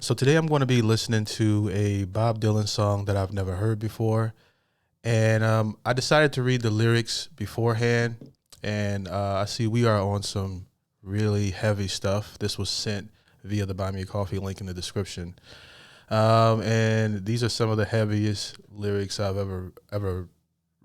So today I'm going to be listening to a Bob Dylan song that I've never heard before. And I decided to read the lyrics beforehand. And I see we are on some really heavy stuff. This was sent via the Buy Me a Coffee link in the description. And these are some of the heaviest lyrics I've ever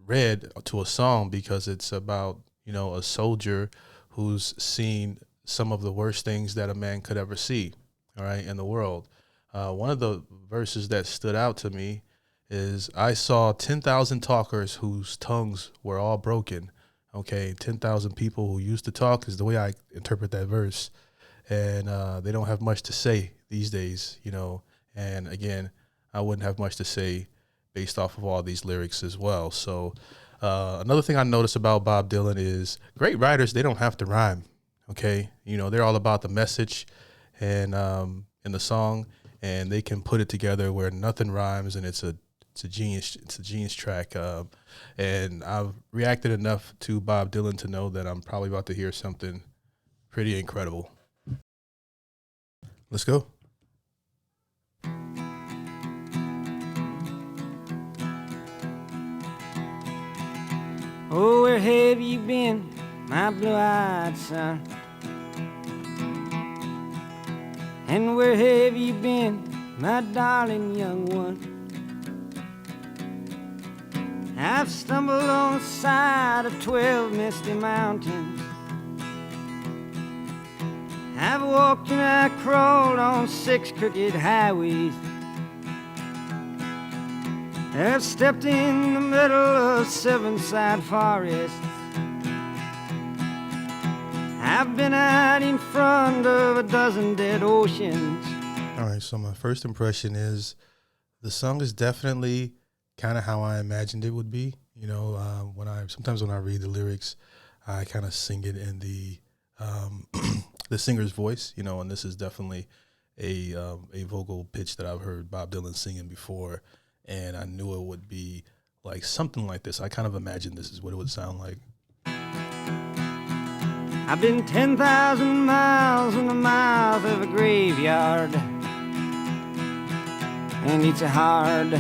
read to a song, because it's about, a soldier who's seen some of the worst things that a man could ever see, all right, in the world. One of the verses that stood out to me is, I saw 10,000 talkers whose tongues were all broken. Okay, 10,000 people who used to talk is the way I interpret that verse. And they don't have much to say these days, And again, I wouldn't have much to say based off of all these lyrics as well. So another thing I noticed about Bob Dylan is great writers, they don't have to rhyme. Okay, they're all about the message and in the song, and they can put it together where nothing rhymes, and it's a genius track. And I've reacted enough to Bob Dylan to know that I'm probably about to hear something pretty incredible. Let's go. Oh, where have you been, my blue-eyed son? And where have you been, my darling young one? I've stumbled on the side of 12 misty mountains. I've walked and I crawled on 6 crooked highways. I've stepped in the middle of 7 sad forests. I've been out in front of a dozen dead oceans. All right, so my first impression is the song is definitely kind of how I imagined it would be. Sometimes when I read the lyrics, I kind of sing it in the the singer's voice, and this is definitely a vocal pitch that I've heard Bob Dylan singing before, and I knew it would be like something like this. I kind of imagined this is what it would sound like. I've been 10,000 miles in the mouth of a graveyard, and it's a hard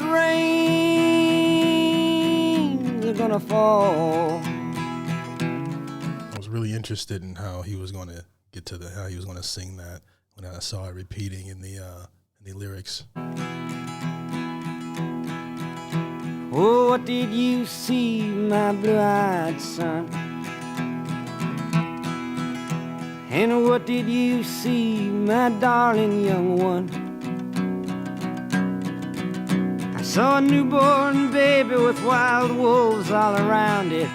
rain you're gonna fall. I was really interested in how he was going to get to how he was going to sing that when I saw it repeating in the lyrics. Oh, what did you see, my blue-eyed son? And what did you see, my darling young one? I saw a newborn baby with wild wolves all around it.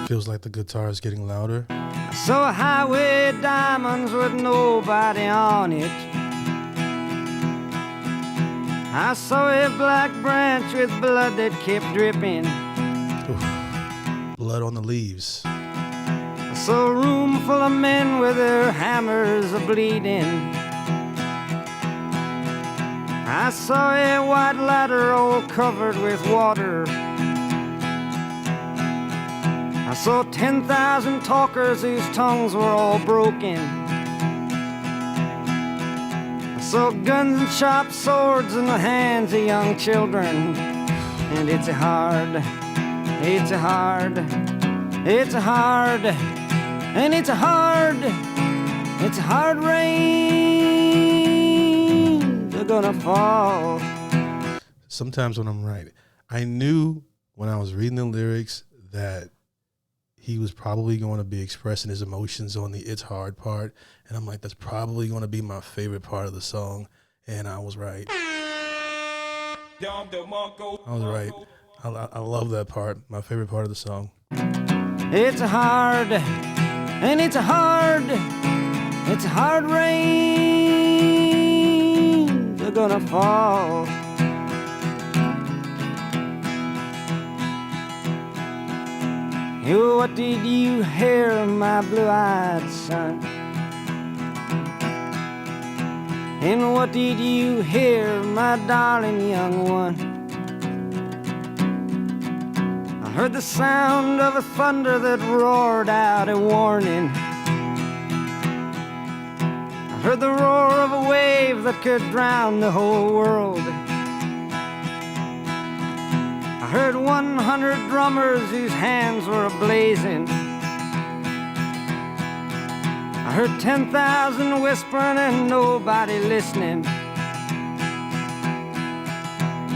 Feels like the guitar is getting louder. I saw a highway of diamonds with nobody on it. I saw a black branch with blood that kept dripping. Oof. Blood on the leaves. I saw a room full of men with their hammers a-bleeding. I saw a white ladder all covered with water. I saw 10,000 talkers whose tongues were all broken. I saw guns and sharp swords in the hands of young children. And it's a hard rain they're gonna fall. Sometimes when I'm right, I knew when I was reading the lyrics that he was probably going to be expressing his emotions on the "It's Hard" part. And I'm like, that's probably going to be my favorite part of the song. And I was right. I was right. I love that part. My favorite part of the song. It's a hard rain they're gonna fall. What did you hear, my blue-eyed son? And what did you hear, my darling young one? heard the sound of a thunder that roared out a warning. I heard the roar of a wave that could drown the whole world. I heard 100 drummers whose hands were ablazing. I heard 10,000 whispering and nobody listening.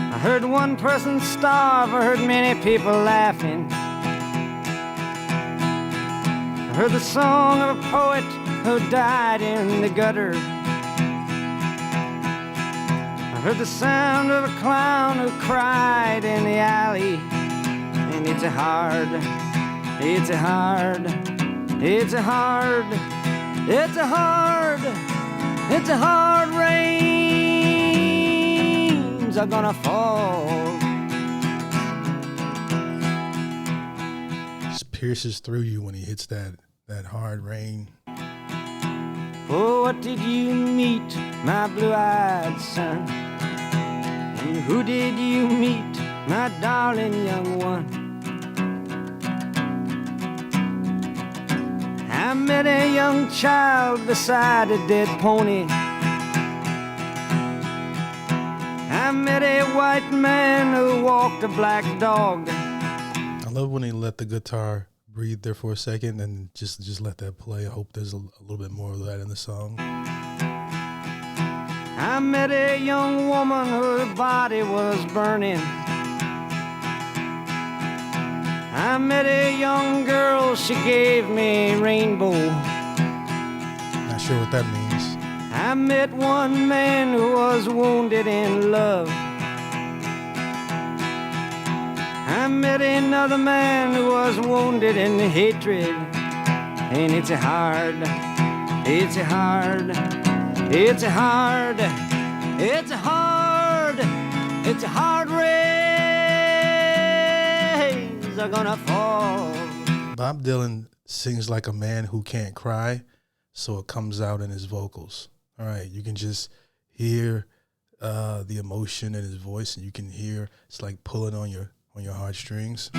I heard one person starve, I heard many people laughing. I heard the song of a poet who died in the gutter. I heard the sound of a clown who cried in the alley. And it's a hard, it's a hard, it's a hard, it's a hard, it's a hard rains are gonna fall. Just pierces through you when he hits that hard rain. Oh, what did you meet, my blue-eyed son? And who did you meet, my darling young one? I met a young child beside a dead pony. I met a white man who walked a black dog. I love when he let the guitar breathe there for a second and just let that play. I hope there's a little bit more of that in the song. I met a young woman whose body was burning. I met a young girl, she gave me a rainbow. Not sure what that means. I met one man who was wounded in love. I met another man who was wounded in hatred. And it's a hard, it's a hard, it's a hard, it's a hard, it's a hard rains are gonna fall. Bob Dylan sings like a man who can't cry, so it comes out in his vocals. All right, you can just hear the emotion in his voice, and you can hear it's like pulling on your heartstrings.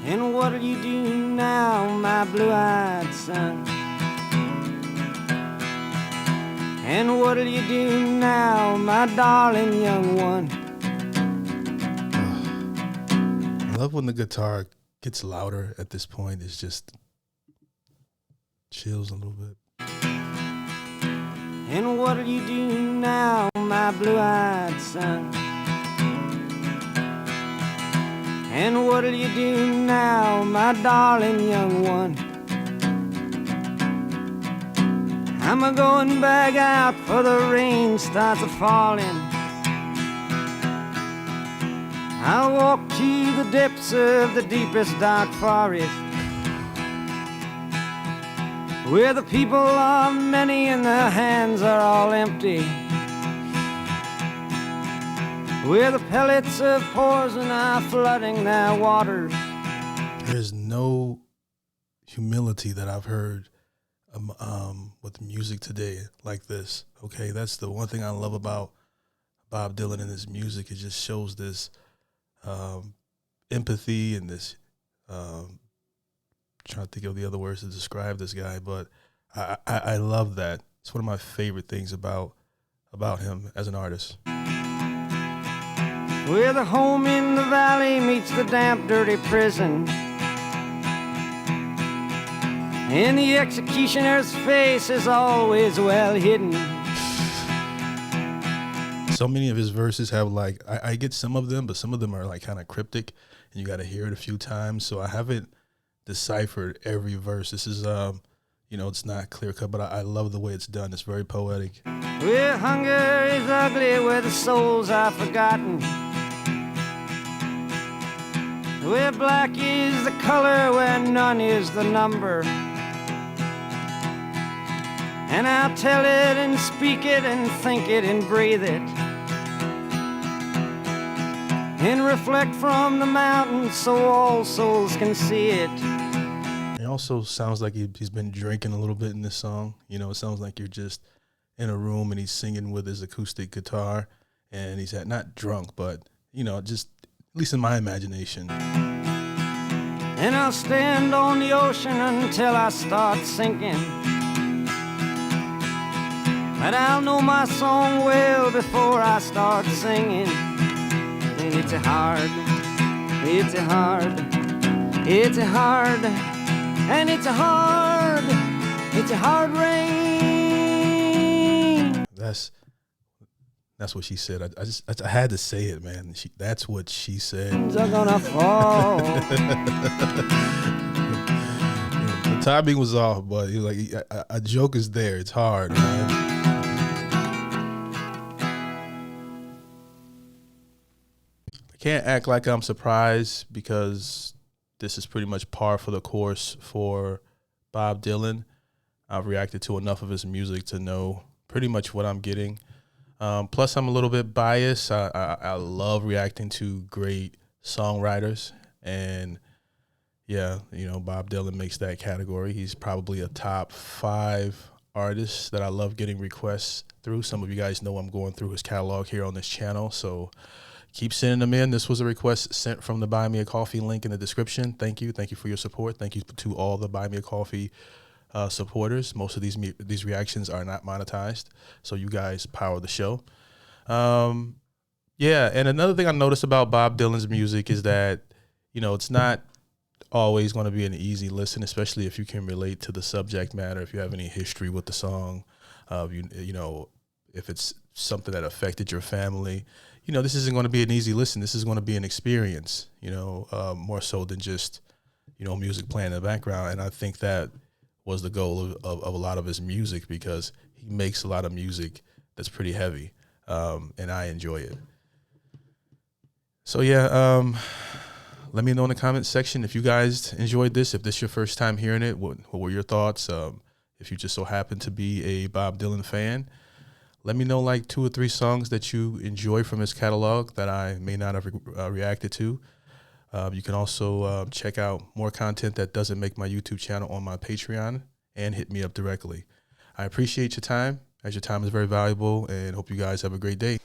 And what'll you do now, my blue-eyed son? And what'll you do now, my darling young one? I love when the guitar gets louder at this point. It's just chills a little bit. And what'll you do now, my blue-eyed son? And what'll you do now, my darling young one? I'm a-going back out for the rain starts a-falling. I'll walk to the depths of the deepest dark forest, where the people are many and their hands are all empty, where the pellets of poison are flooding their waters. There's no humility that I've heard with music today like this. Okay, that's the one thing I love about Bob Dylan and his music. It just shows this empathy and this trying to think of the other words to describe this guy, but I love that. It's one of my favorite things about him as an artist. Where the home in the valley meets the damp, dirty prison, and the executioner's face is always well hidden. So many of his verses have like, I get some of them, but some of them are like kind of cryptic, and you got to hear it a few times. So I haven't deciphered every verse. This is, it's not clear cut, but I love the way it's done. It's very poetic. Where hunger is ugly, where the souls are forgotten, where black is the color, where none is the number. And I'll tell it and speak it and think it and breathe it, and reflect from the mountains so all souls can see it. It also sounds like he's been drinking a little bit in this song. It sounds like you're just in a room and he's singing with his acoustic guitar, and he's not drunk, but just at least in my imagination. And I'll stand on the ocean until I start sinking. But I'll know my song well before I start singing. And it's a hard, it's a hard, it's a hard, and it's a hard, it's a hard rain. That's what she said. I had to say it, man. That's what she said. Are gonna fall. The timing was off, but a joke is there. It's hard, man. I can't act like I'm surprised because this is pretty much par for the course for Bob Dylan. I've reacted to enough of his music to know pretty much what I'm getting. Plus, I'm a little bit biased. I love reacting to great songwriters. And, yeah, Bob Dylan makes that category. He's probably a top 5 artist that I love getting requests through. Some of you guys know I'm going through his catalog here on this channel. So keep sending them in. This was a request sent from the Buy Me a Coffee link in the description. Thank you. Thank you for your support. Thank you to all the Buy Me a Coffee supporters. Most of these reactions are not monetized, so you guys power the show. Yeah, and another thing I noticed about Bob Dylan's music is that it's not always going to be an easy listen, especially if you can relate to the subject matter, if you have any history with the song, if it's something that affected your family. This isn't going to be an easy listen. This is going to be an experience, more so than just music playing in the background. And I think that was the goal of a lot of his music, because he makes a lot of music that's pretty heavy, and I enjoy it. So, yeah, let me know in the comments section if you guys enjoyed this, if this is your first time hearing it, what were your thoughts? If you just so happen to be a Bob Dylan fan, let me know like 2 or 3 songs that you enjoy from his catalog that I may not have reacted to. You can also check out more content that doesn't make my YouTube channel on my Patreon, and hit me up directly. I appreciate your time, as your time is very valuable, and hope you guys have a great day.